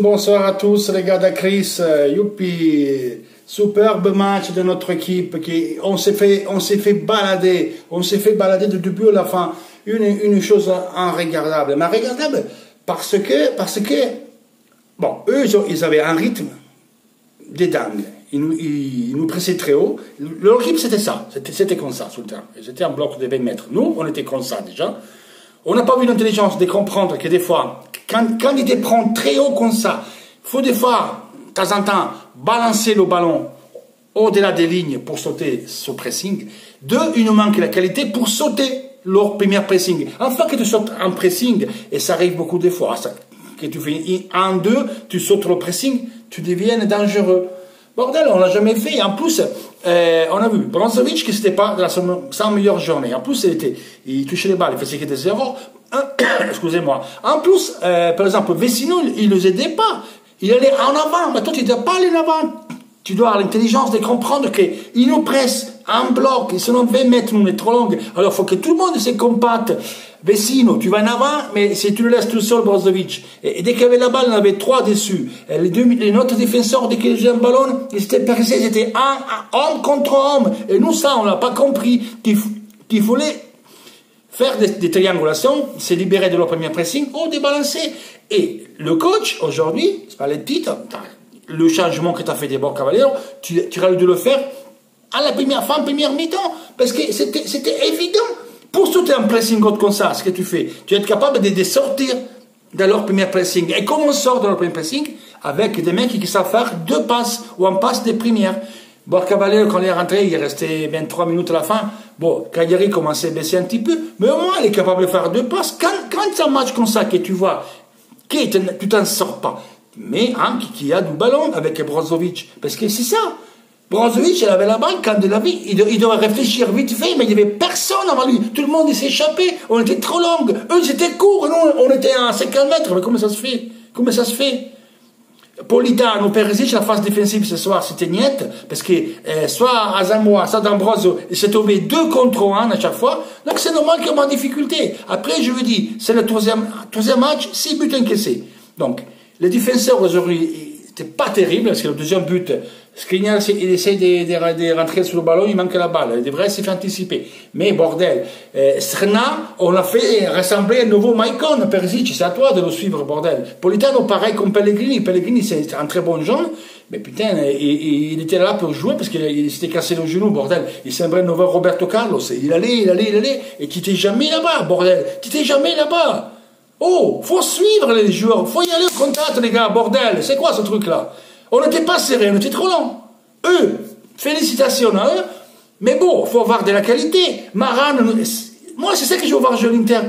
Bonsoir à tous les gars d'Acris, youpi, superbe match de notre équipe, on s'est fait balader du début à la fin, une chose regardable, mais regardable parce que, bon, eux ils avaient un rythme de dingue, ils nous pressaient très haut, leur équipe c'était ça, c'était comme ça sur le terrain, c'était un bloc de 20 mètres, nous on était comme ça déjà. On n'a pas eu l'intelligence de comprendre que des fois, quand il te prend très haut comme ça, il faut des fois, de temps en temps, balancer le ballon au-delà des lignes pour sauter ce pressing. Deux, il nous manque la qualité pour sauter leur premier pressing. Enfin que tu sautes en pressing, et ça arrive beaucoup de fois, que tu fais un, deux, tu sautes le pressing, tu deviens dangereux. Bordel, on l'a jamais fait. En plus, on a vu Brozovic qui c'était pas dans sa meilleure journée. En plus, il touchait les balles, il faisait que des erreurs. Excusez-moi. En plus, par exemple, Vecino, il ne les aidait pas. Il allait en avant. Mais toi, tu ne dois pas aller en avant. Tu dois avoir l'intelligence de comprendre qu'il nous presse en bloc. Et sinon, 20 mètres, nous, on est trop long. Alors, il faut que tout le monde se compatte. Vecino, tu vas en avant, mais si tu le laisses tout seul, Brozovic. Et dès qu'il y avait la balle, il y en avait trois dessus. Et les autres défenseurs, dès qu'ils avaient un ballon, ils étaient pressés, ils étaient homme contre homme. Et nous, ça, on n'a pas compris qu'il fallait faire des triangulations, se libérer de leur premier pressing ou débalancer. Et le coach, aujourd'hui, c'est pas le titre, le changement que tu as fait des Borja Cavallero, tu aurais dû le faire à la première mi-temps, parce que c'était évident. Pour sauter un pressing comme ça, ce que tu fais, tu es capable de sortir de leur premier pressing. Et comment on sort de leur premier pressing? Avec des mecs qui savent faire deux passes ou un passe de première. Borja Cavallero, quand il est rentré, il restait 23 minutes à la fin. Bon, Cagliari commençait à baisser un petit peu, mais au moins il est capable de faire deux passes. Quand c'est un match comme ça que tu vois, que tu t'en sors pas, mais qui a du ballon avec Brozovic, parce que c'est ça. Brozovic, il avait la balle, quand il l'a vu, il devait réfléchir vite fait, mais il n'y avait personne avant lui. Tout le monde s'est échappé, on était trop long. Eux, c'était court, nous, on était à 50 mètres. Mais comment ça se fait? Comment ça se fait? Politano, Perisic, la phase défensive ce soir, c'était niet, parce que soit Asamoah, soit D'Ambrosio, ils s'est tombé 2 contre 1 à chaque fois. Donc c'est normal qu'il y ait en difficulté. Après, je vous dis, c'est le troisième match, 6 buts encaissés. Donc, les défenseurs aujourd'hui, c'était pas terrible, parce que le deuxième but, Skriniar, il essaie de rentrer sur le ballon, il manque la balle, il devrait se faire anticiper. Mais bordel, Srna, on l'a fait ressembler à un nouveau Maicon, Perisic, c'est à toi de le suivre, bordel. Politano, pareil comme Pellegrini, c'est un très bon jeune, mais putain, il était là pour jouer parce qu'il s'était cassé le genou, bordel. Il semblait un nouveau Roberto Carlos, il allait, et tu t'es jamais là-bas, bordel, tu t'es jamais là-bas. Oh, faut suivre les joueurs, faut y aller au contact, les gars, bordel, c'est quoi ce truc-là? On n'était pas serré, on était trop long. Eux, félicitations à eux, mais bon, il faut avoir de la qualité. Maran, moi c'est ça que je veux voir jouer l'Inter.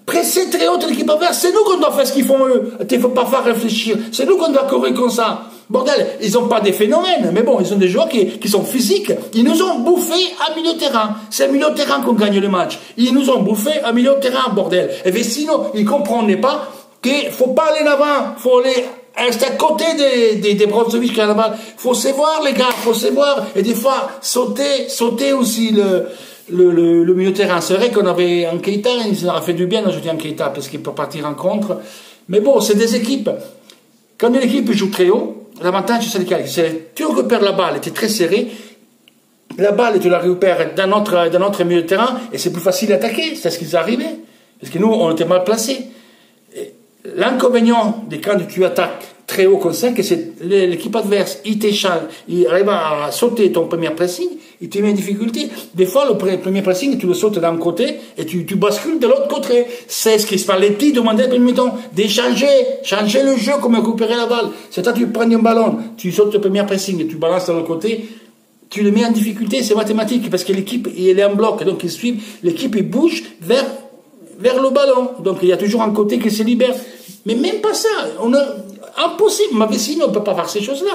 Presser très haut l'équipe adverse, c'est nous qu'on doit faire ce qu'ils font eux. Il ne faut pas faire réfléchir, c'est nous qu'on doit courir comme ça. Bordel, ils n'ont pas des phénomènes, mais bon, ils ont des joueurs qui sont physiques. Ils nous ont bouffé à milieu de terrain. C'est à milieu de terrain qu'on gagne le match. Ils nous ont bouffé à milieu de terrain, bordel. Et Vecino, il ne comprenait pas qu'il ne faut pas aller là-bas, il faut aller rester à côté des Brozovic qui a la balle. Il faut se voir, les gars, il faut se voir. Et des fois, sauter aussi le milieu de terrain. C'est vrai qu'on avait un Keita, il aurait fait du bien d'ajouter un Keita parce qu'il peut partir en contre. Mais bon, c'est des équipes. Quand une équipe joue très haut, l'avantage c'est lequel? Tu récupères la balle, tu es très serré. La balle, tu la récupères dans notre milieu de terrain et c'est plus facile d'attaquer. C'est ce qui est arrivé. Parce que nous, on était mal placés. L'inconvénient de quand tu attaques très haut comme ça, que c'est l'équipe adverse, il arrive à sauter ton premier pressing, il te met en difficulté. Des fois, le premier pressing, tu le sautes d'un côté et tu bascules de l'autre côté. C'est ce qui se parlait, demander premier temps changer le jeu, comme récupérer la balle. C'est toi, tu prends un ballon, tu sautes le premier pressing et tu balances de l'autre côté, tu le mets en difficulté, c'est mathématique, parce que l'équipe, elle est en bloc, donc ils suivent, l'équipe, elle bouge vers le ballon. Donc il y a toujours un côté qui se libère. Mais même pas ça, impossible. Ma Vecino ne peut pas faire ces choses-là.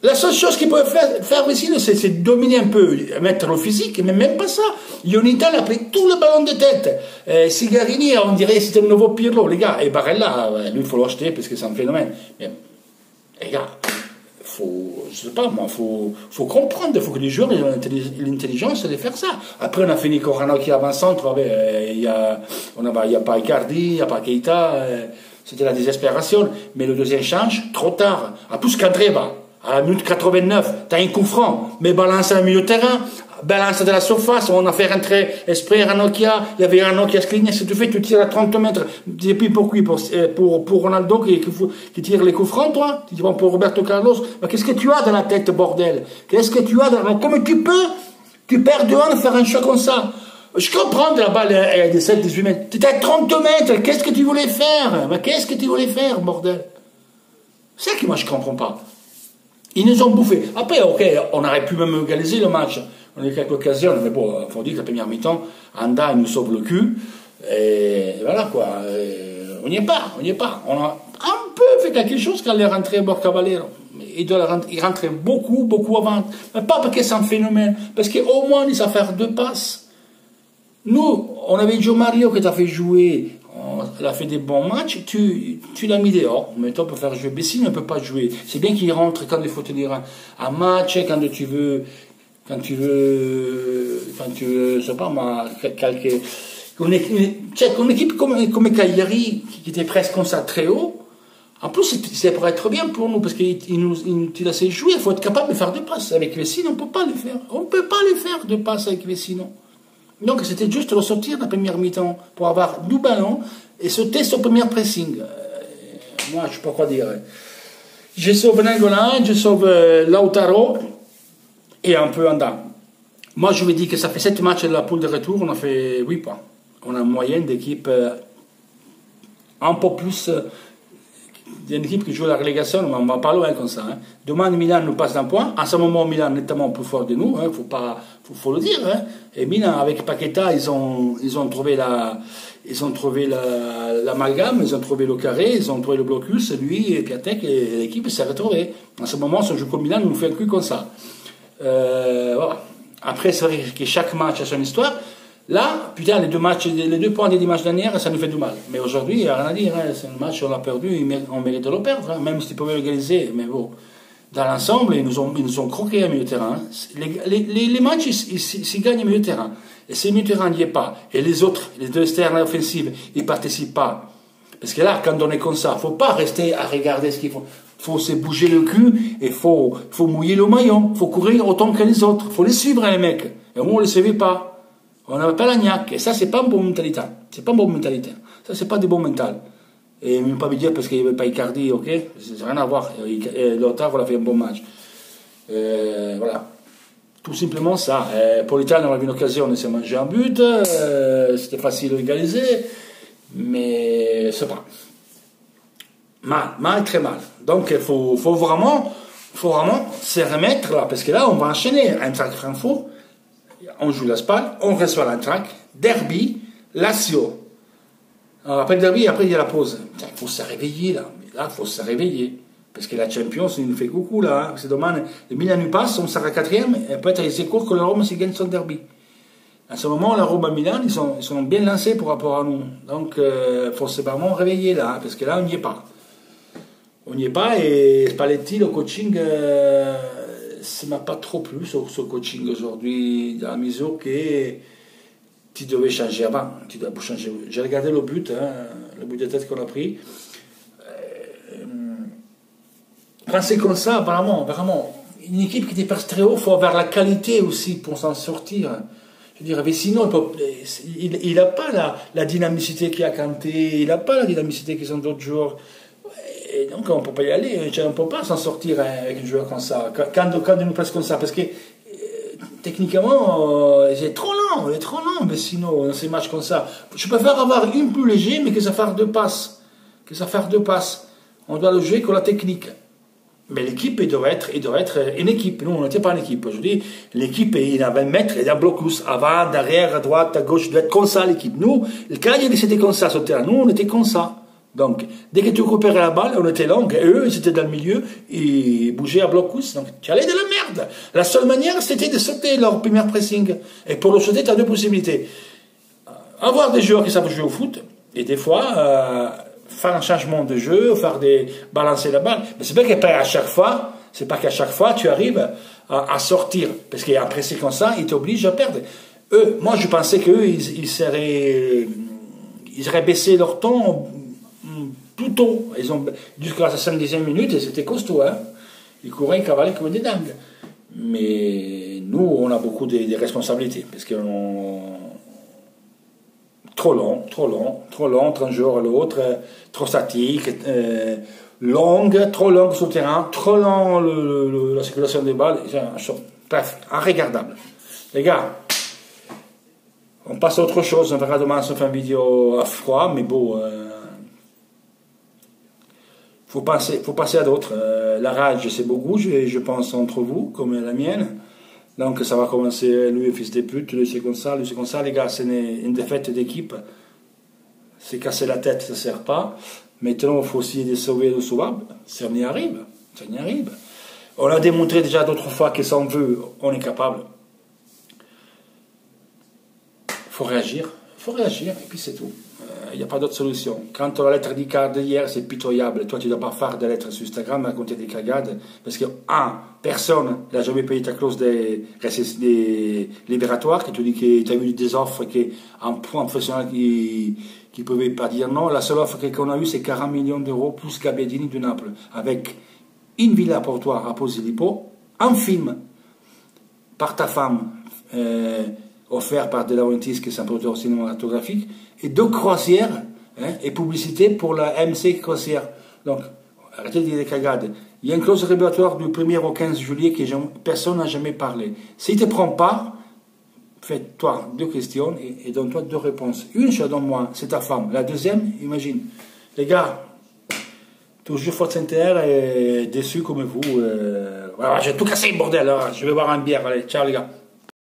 La seule chose qu'il peut faire Vecino, c'est dominer un peu, mettre le physique, mais même pas ça. Ionita a pris tout le ballon de tête. Sigarini, on dirait que c'était le nouveau Pirlo, les gars. Et Barella, lui, il faut l'acheter parce que c'est un phénomène. Mais, les gars, je sais pas moi, faut comprendre, il faut que les joueurs aient l'intelligence de faire ça. Après, on a fini Corano qui est avant-centre, il n'y a pas Icardi, il n'y a pas Keita. c'était la désespération. Mais le deuxième change, trop tard. En plus, Candreva, à la minute 89, tu as un coup franc, mais balance à milieu de terrain, balance de la surface, on a fait rentrer Esprit Ranocchia, il y avait Ranocchia qui se clignait, si tu fais, tu tires à 30 mètres, et puis pour qui? Pour Ronaldo qui tire les coups francs, toi? Tu dis bon, pour Roberto Carlos, mais qu'est-ce que tu as dans la tête, bordel? Qu'est-ce que tu as dans comment tu peux? Tu perds de 1 de faire un choc comme ça. Je comprends que la balle est de 7-18 mètres. Tu étais à 30 mètres. Qu'est-ce que tu voulais faire? Mais qu'est-ce que tu voulais faire, bordel? C'est ça que moi je comprends pas. Ils nous ont bouffé. Après, ok, on aurait pu même égaliser le match. On a eu quelques occasions, mais bon, il faut dire que la première mi-temps, Anda nous sauve le cul. Et voilà quoi. On n'y est pas, on n'y est pas. On a un peu fait quelque chose quand il est rentré à Borcaballero. Il rentrait beaucoup avant. Mais pas parce que c'est un phénomène. Parce qu'au moins, il sait faire 2 passes. Nous, on avait Joe Mario qui t'a fait jouer, il a fait des bons matchs, tu l'as mis dehors, mais toi, pour faire jouer. Bessine ne peut pas jouer. C'est bien qu'il rentre quand il faut tenir un match, quand tu veux, je sais pas moi, une équipe comme Cagliari, qui était presque comme ça, très haut. En plus, ça pourrait être bien pour nous, parce qu'il tu laisse jouer, il faut être capable de faire 2 passes. Avec Vecino, on ne peut pas les faire. On ne peut pas les faire 2 passes avec Vecino. Donc c'était juste ressortir de la première mi-temps pour avoir du ballon et sauter sur le premier pressing. Moi, je ne sais pas quoi dire. Je sauve Nangola, je sauve Lautaro et un peu Anda. Moi, je vous dis que ça fait 7 matchs de la poule de retour, on a fait 8 points. On a une moyenne d'équipe un peu plus d'une équipe qui joue la relégation, mais on va pas loin comme ça. Hein. Demain, Milan nous passe d'un point. À ce moment, Milan est nettement plus fort de nous. Hein. Faut le dire. Hein. Et Milan, avec Paqueta, ils ont trouvé l'amalgame, ils ont trouvé le carré, ils ont trouvé le blocus. Lui et Piatek, et l'équipe s'est retrouvée. À ce moment, ce jeu comme Milan nous fait un cul comme ça. Voilà. Après, c'est vrai que chaque match a son histoire. Là, putain, les 2 points des dimanche dernier, ça nous fait du mal. Mais aujourd'hui, il n'y a rien à dire. Hein. C'est un match, on l'a perdu, on mérite de le perdre. Hein. Même s'ils pouvaient l'égaliser. Mais bon, dans l'ensemble, ils nous ont croqué à milieu de terrain. Les matchs, ils gagnent au milieu de terrain. Et si le milieu de terrain n'y est pas, et les autres, les 2 externes offensives, ils ne participent pas. Parce que là, quand on est comme ça, il ne faut pas rester à regarder ce qu'ils font. Il faut se bouger le cul et il faut mouiller le maillot. Il faut courir autant que les autres. Il faut les suivre, les mecs. Et au moins, on ne les suivait pas. On n'avait pas la niaque. Et ça, c'est pas une bonne mentalité. C'est pas une bonne mentalité. Ça, c'est pas des bons mental. Et même pas me dire parce qu'il n'y avait pas Icardi, ok? Ça n'a rien à voir. Lautaro, il a fait un bon match. Voilà. Tout simplement ça. Pour l'Italie, on avait une occasion, on s'est mangé un but. C'était facile d'égaliser. Mais c'est pas. Mal, très mal. Donc, il faut vraiment se remettre là. Parce que là, on va enchaîner. Eintracht Francfort. On joue la Spal, on reçoit l'Eintracht, Derby, Lazio. Alors après le Derby, après il y a la pause. Il faut se réveiller là. Là, il faut se réveiller. Parce que la Champions, il nous fait coucou là. Hein. C'est dommage. Le Milan nous passe, on sera 4e, et peut-être c'est court que la Rome s'y gagne son Derby. À ce moment, la Rome et Milan, ils sont bien lancés par rapport à nous. Donc, il faut se vraiment réveiller là, hein, parce que là, on n'y est pas. On n'y est pas, et Spalletti, le coaching. Ça ne m'a pas trop plu sur ce coaching aujourd'hui, dans la mesure que tu devais changer avant. Tu dois changer. J'ai regardé le but de tête qu'on a pris. Quand c'est comme ça, vraiment, une équipe qui dépasse très haut, il faut avoir la qualité aussi pour s'en sortir. Je veux dire, mais sinon, il n'a pas la dynamicité qu'il a Kanté, il n'a pas la dynamicité qu'ils ont d'autres joueurs. Et donc, on ne peut pas y aller, on ne peut pas s'en sortir avec un joueur comme ça, quand il nous passe comme ça, parce que techniquement, il est trop lent, mais sinon, dans ces matchs comme ça, je préfère avoir une plus léger, mais que ça fasse 2 passes. On doit le jouer avec la technique. Mais l'équipe, il doit être une équipe. Nous, on n'était pas une équipe. Je dis, l'équipe, il a 20 mètres, il y a un blocus avant, derrière, à droite, à gauche, il doit être comme ça, l'équipe. Nous, le Cagliari, c'était comme ça sur le terrain. Nous, on était comme ça. Donc, dès que tu récupérais la balle, on était long, et eux, ils étaient dans le milieu, ils bougeaient à blocus, donc tu allais de la merde. La seule manière, c'était de sauter leur premier pressing. Et pour le sauter, tu as 2 possibilités. Avoir des joueurs qui savent jouer au foot, et des fois, faire un changement de jeu, balancer la balle. Mais c'est pas qu'à chaque fois, tu arrives à sortir. Parce qu'après, c'est comme ça, ils t'obligent à perdre. Moi, je pensais qu'eux, ils auraient baissé leur ton tout haut. Ils ont jusqu'à la 70e minute, et c'était costaud. Hein. Ils couraient et cavalaient comme des dingues. Mais nous, on a beaucoup de responsabilités. Parce que trop long, d'un jour à l'autre, trop statique, trop longue sur le terrain, trop long la circulation des balles. Bref, regardable. Les gars, on passe à autre chose. On verra demain si on fait une vidéo à froid, mais bon, faut passer à d'autres. La rage, c'est beaucoup, je pense, entre vous, comme la mienne. Donc ça va commencer, lui, fils de pute, lui, c'est comme ça, les gars, c'est une défaite d'équipe. C'est casser la tête, ça ne sert pas. Maintenant, il faut essayer de sauver le sauvable. Ça y arrive. On a démontré déjà d'autres fois que sans veut, on est capable. Il faut réagir, et puis c'est tout. Il n'y a pas d'autre solution. Quand la lettre d'Icard d'hier, c'est pitoyable. Toi, tu ne dois pas faire des lettres sur Instagram à raconter des cagades. Parce que, personne n'a jamais payé ta clause des libératoires, que tu dis que tu as eu des offres qu'un point professionnel qui ne pouvait pas dire non. La seule offre qu'on a eue, c'est 40 millions d'euros plus Gabbiadini de Naples. Avec une villa pour toi à Posillipo, un film par ta femme, offert par De Laurentiis, qui est un producteur cinématographique, et 2 croisières, et publicité pour la MC Croisière. Donc, arrêtez de dire des cagades. Il y a une clause libératoire du 1er au 15 juillet que personne n'a jamais parlé. S'il ne te prend pas, fais-toi 2 questions et donne-toi 2 réponses. Une, je la donne moi, c'est ta femme. La deuxième, imagine. Les gars, toujours Force Inter et déçus comme vous. Voilà, j'ai tout cassé, bordel. Alors, je vais boire un bière. Allez, ciao les gars.